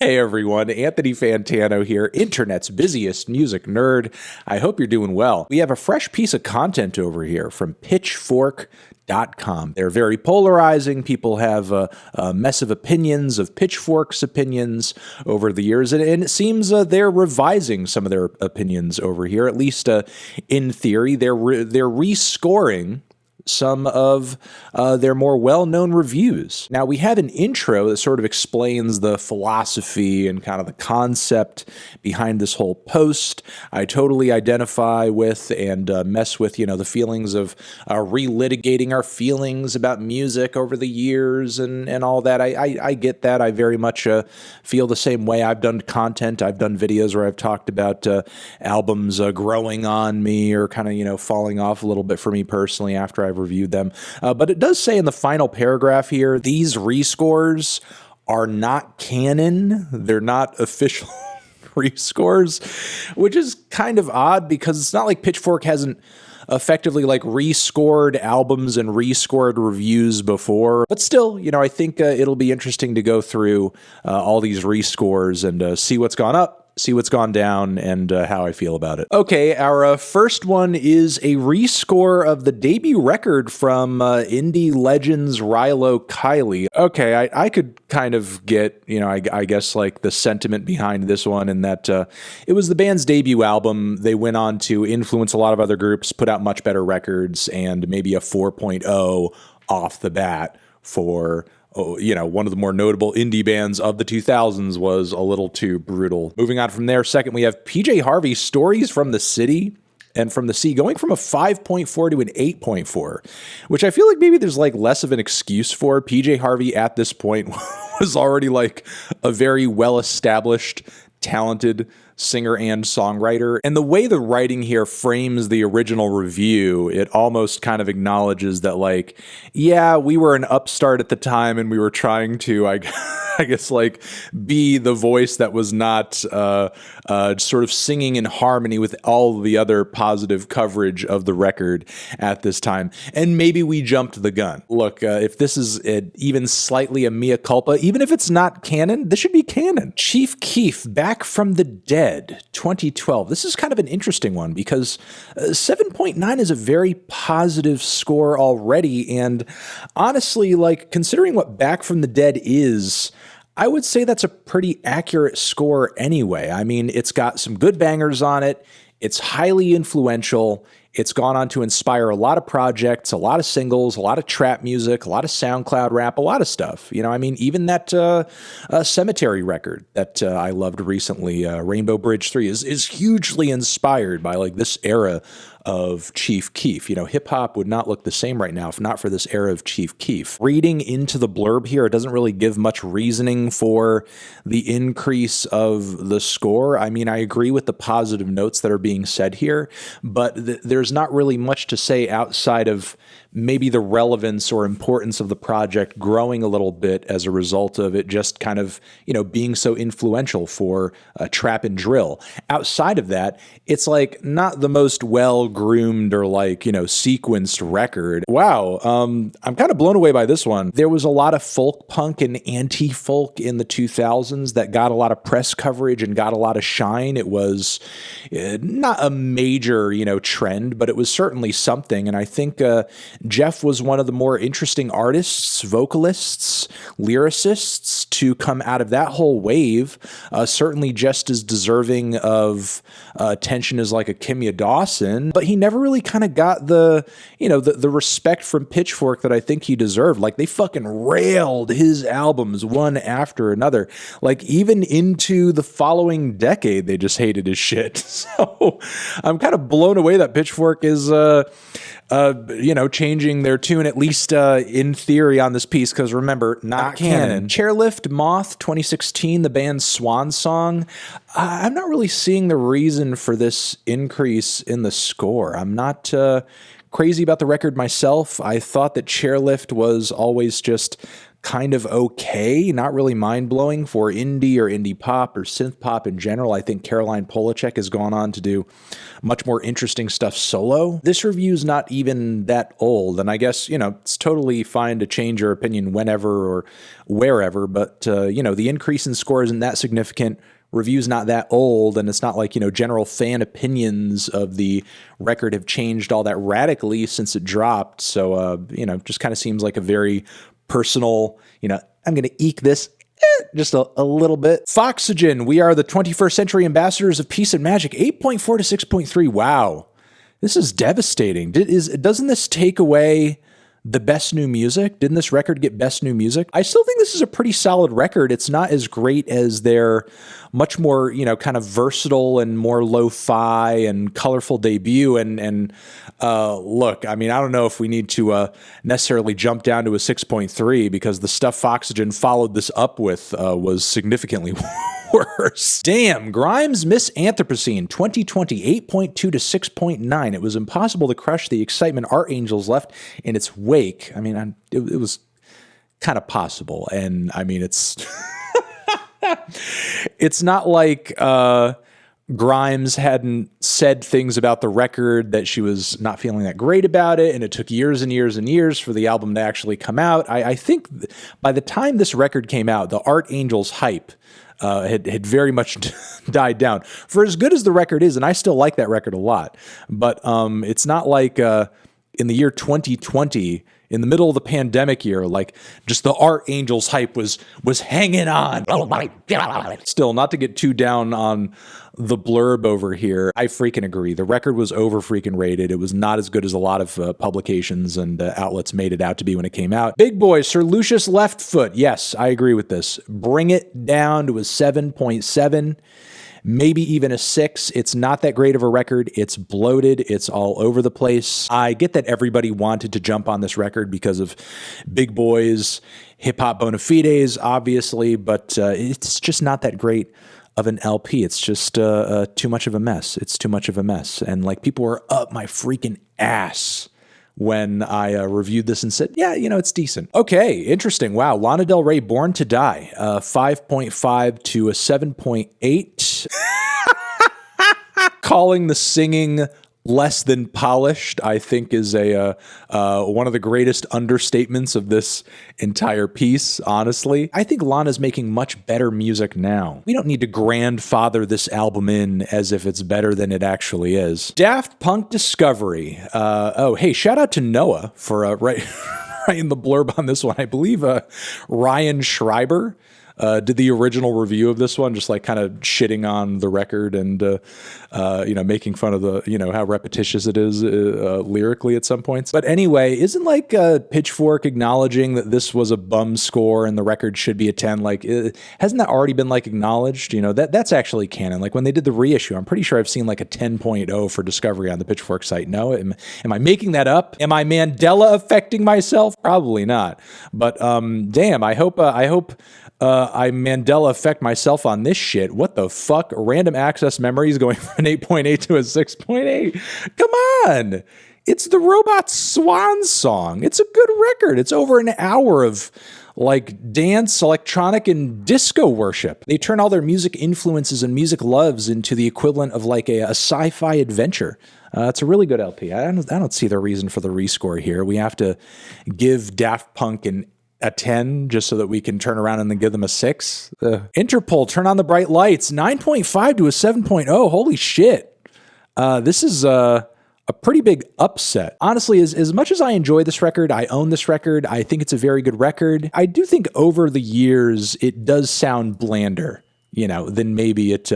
Hey everyone, Anthony Fantano here, internet's busiest music nerd. I hope you're doing well. We have a fresh piece of content over here from Pitchfork.com. They're very polarizing. People have a mess of opinions, of Pitchfork's opinions over the years, and it seems they're revising some of their opinions over here, at least in theory. They're rescoring some of their more well-known reviews. Now, we have an intro that sort of explains the philosophy and kind of the concept behind this whole post. I totally identify with and mess with, the feelings of relitigating our feelings about music over the years and all that. I get that. I very much feel the same way. I've done content. I've done videos where I've talked about albums growing on me or kind of, falling off a little bit for me personally after I've reviewed them. But it does say in the final paragraph here, these rescores are not canon. They're not official rescores, which is kind of odd because it's not like Pitchfork hasn't effectively rescored albums and rescored reviews before. But still, I think it'll be interesting to go through all these rescores and see what's gone up, see what's gone down, and how I feel about it. Okay, our first one is a rescore of the debut record from indie legends Rylo Kylie. Okay, I could kind of get, I guess the sentiment behind this one, and that it was the band's debut album. They went on to influence a lot of other groups, put out much better records, and maybe a 4.0 off the bat for one of the more notable indie bands of the 2000s was a little too brutal. Moving on from there, second, we have PJ Harvey, Stories from the City and from the Sea, going from a 5.4 to an 8.4, which I feel like maybe there's less of an excuse for. PJ Harvey at this point was already a very well-established, talented singer and songwriter. And the way the writing here frames the original review, it almost kind of acknowledges that yeah, we were an upstart at the time and we were trying to, I guess be the voice that was not sort of singing in harmony with all the other positive coverage of the record at this time. And maybe we jumped the gun. Look, if this is even slightly a mea culpa, even if it's not canon, this should be canon. Chief Keef, Back from the Dead, 2012. This is kind of an interesting one because 7.9 is a very positive score already. And honestly, considering what Back from the Dead is, I would say that's a pretty accurate score anyway. I mean, it's got some good bangers on it. It's highly influential. It's gone on to inspire a lot of projects, a lot of singles, a lot of trap music, a lot of SoundCloud rap, a lot of stuff. Even that Cemetery record that I loved recently, Rainbow Bridge 3, is hugely inspired by this era of Chief Keef. Hip-hop would not look the same right now if not for this era of Chief Keef. Reading into the blurb here, it doesn't really give much reasoning for the increase of the score. I mean, I agree with the positive notes that are being said here, but there's not really much to say outside of maybe the relevance or importance of the project growing a little bit as a result of it just kind of, being so influential for trap and drill. Outside of that, it's not the most well-groomed or sequenced record. Wow, I'm kind of blown away by this one. There was a lot of folk punk and anti-folk in the 2000s that got a lot of press coverage and got a lot of shine. It was not a major, trend, but it was certainly something. And I think Jeff was one of the more interesting artists, vocalists, lyricists to come out of that whole wave, certainly just as deserving of attention as a Kimya Dawson, but he never really kind of got the respect from Pitchfork that I think he deserved. They fucking railed his albums one after another. Even into the following decade, they just hated his shit. So I'm kind of blown away that Pitchfork is changing their tune, at least in theory, on this piece, because remember, not canon. Chairlift, Moth, 2016, the band's swan song. I'm not really seeing the reason for this increase in the score. I'm not crazy about the record myself. I thought that Chairlift was always just kind of okay, not really mind-blowing for indie or indie pop or synth pop in general. I think Caroline Polachek has gone on to do much more interesting stuff solo. This review's not even that old, and I guess, it's totally fine to change your opinion whenever or wherever, but, the increase in score isn't that significant. Review's not that old, and it's not like, general different of the record have changed all that radically since it dropped. So, just kind of seems like a very personal, I'm going to eke this just a little bit. Foxygen, we are the 21st century ambassadors of peace and magic. 8.4 to 6.3. Wow. This is devastating. Doesn't this take away the best new music? Didn't this record get best new music? I still think this is a pretty solid record. It's not as great as their much more, kind of versatile and more lo-fi and colorful debut. And look, I mean, I don't know if we need to necessarily jump down to a 6.3 because the stuff Foxygen followed this up with was significantly worse. Damn, Grimes Miss Anthropocene 2020, 8.2 to 6.9. It was impossible to crush the excitement Art Angels left in its wake. I mean, it was kind of possible. And I mean, it's it's not like Grimes hadn't said things about the record that she was not feeling that great about it, and it took years and years and years for the album to actually come out. I think by the time this record came out, the Art Angels hype had very much died down. For as good as the record is, and I still like that record a lot, but it's not like in the year 2020, in the middle of the pandemic year, like just the Art Angels hype was hanging on. Oh my God. Still, not to get too down on the blurb over here, I freaking agree. The record was over freaking rated. It was not as good as a lot of publications and outlets made it out to be when it came out. Big boy, Sir Lucius Left Foot. Yes, I agree with this. Bring it down to a 7.7. Maybe even a 6. It's not that great of a record. It's bloated. It's all over the place. I get that everybody wanted to jump on this record because of Big Boy's hip-hop bona fides, obviously, but it's just not that great of an LP. It's just too much of a mess. It's too much of a mess. And like people were up my freaking ass when I reviewed this and said, yeah, it's decent. Okay, interesting. Wow, Lana Del Rey, Born to Die, 5.5 to a 7.8. Calling the singing less than polished, I think, is a one of the greatest understatements of this entire piece, honestly. I think Lana's making much better music now. We don't need to grandfather this album in as if it's better than it actually is. Daft Punk Discovery. Oh, hey, shout out to Noah for writing the blurb on this one. I believe Ryan Schreiber did the original review of this one, just like kind of shitting on the record and, making fun of the, how repetitious it is lyrically at some points. But anyway, isn't like Pitchfork acknowledging that this was a bum score and the record should be a 10? Like, hasn't that already been like acknowledged? That's actually canon. Like when they did the reissue, I'm pretty sure I've seen like a 10.0 for Discovery on the Pitchfork site. No, am I making that up? Am I Mandela affecting myself? Probably not. But damn, I hope I Mandela affect myself on this shit. What the fuck? Random Access Memories going from an 8.8 to a 6.8. Come on. It's the Robot Swan song. It's a good record. It's over an hour of like dance, electronic, and disco worship. They turn all their music influences and music loves into the equivalent of like a sci-fi adventure. It's a really good LP. I don't see the reason for the rescore here. We have to give Daft Punk a 10 just so that we can turn around and then give them a 6. Interpol, Turn on the Bright Lights, 9.5 to a 7.0. Holy shit. This is a pretty big upset. Honestly, as much as I enjoy this record, I own this record, I think it's a very good record. I do think over the years, it does sound blander, than maybe it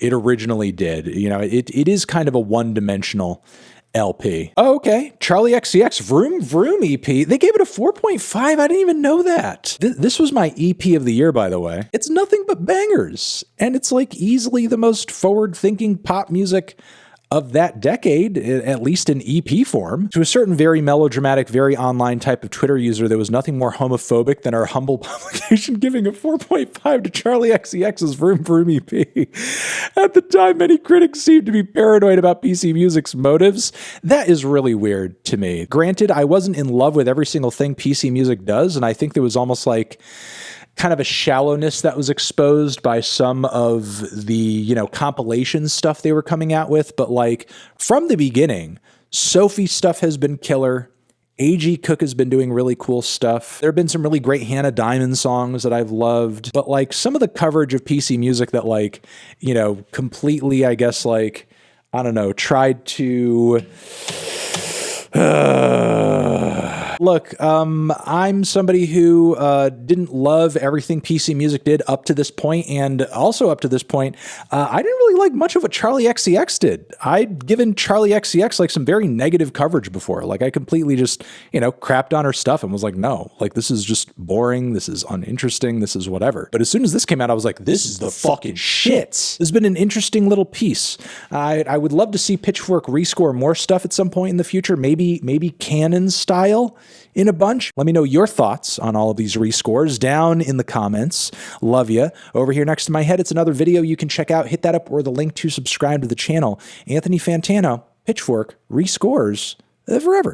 originally did. It is kind of a one-dimensional LP. Oh, okay. Charlie XCX, Vroom Vroom EP. They gave it a 4.5. I didn't even know that. This was my EP of the year, by the way. It's nothing but bangers. And it's like easily the most forward-thinking pop music of that decade, at least in EP form. To a certain very melodramatic, very online type of Twitter user, there was nothing more homophobic than our humble publication giving a 4.5 to Charlie XCX's Vroom Vroom EP. At the time, many critics seemed to be paranoid about PC Music's motives. That is really weird to me. Granted, I wasn't in love with every single thing PC Music does, and I think there was almost like kind of a shallowness that was exposed by some of the, compilation stuff they were coming out with. But like from the beginning, Sophie's stuff has been killer. A.G. Cook has been doing really cool stuff. There have been some really great Hannah Diamond songs that I've loved. But like some of the coverage of PC Music that like, completely, I guess, like, I don't know, tried to... Look, I'm somebody who didn't love everything PC Music did up to this point, and also up to this point, I didn't really like much of what Charlie XCX did. I'd given Charlie XCX like some very negative coverage before. Like I completely just, crapped on her stuff and was like, no, like this is just boring. This is uninteresting. This is whatever. But as soon as this came out, I was like, this is the fucking shit. This has been an interesting little piece. I would love to see Pitchfork rescore more stuff at some point in the future. Maybe canon style in a bunch. Let me know your thoughts on all of these rescores down in the comments. Love ya. Over here next to my head, it's another video you can check out. Hit that up or the link to subscribe to the channel. Anthony Fantano, Pitchfork, rescores forever.